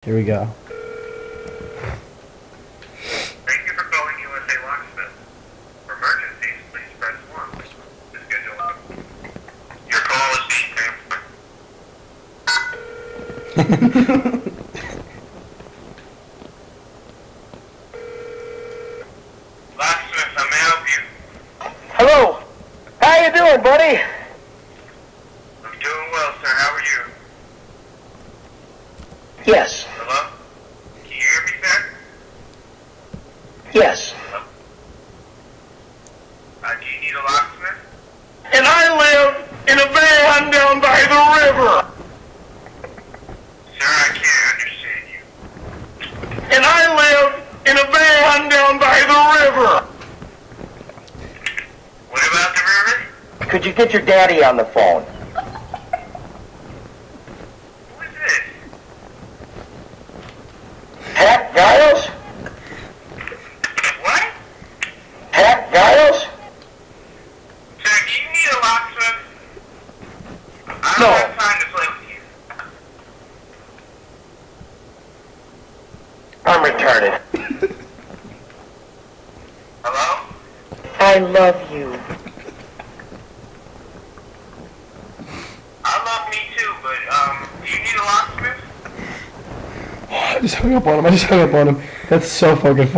Here we go. Thank you for calling USA Locksmith. For emergencies, please press 1. To schedule your call is being transferred. Locksmith, how may I help you? Hello. How you doing, buddy? I'm doing well, sir. How are you? Yes. Hello? Can you hear me, sir? Yes. Hello? Do you need a locksmith? And I live in a van down by the river. Sir, I can't understand you. And I live in a van down by the river. What about the river? Could you get your daddy on the phone? Who is this? Pat Giles? What? Pat Giles? Sir, do you need a locksmith? I don't No. have time to play with you. I'm retarded. Hello? I love you. I love me too, but, do you need a locksmith? I just hung up on him. That's so fucking funny.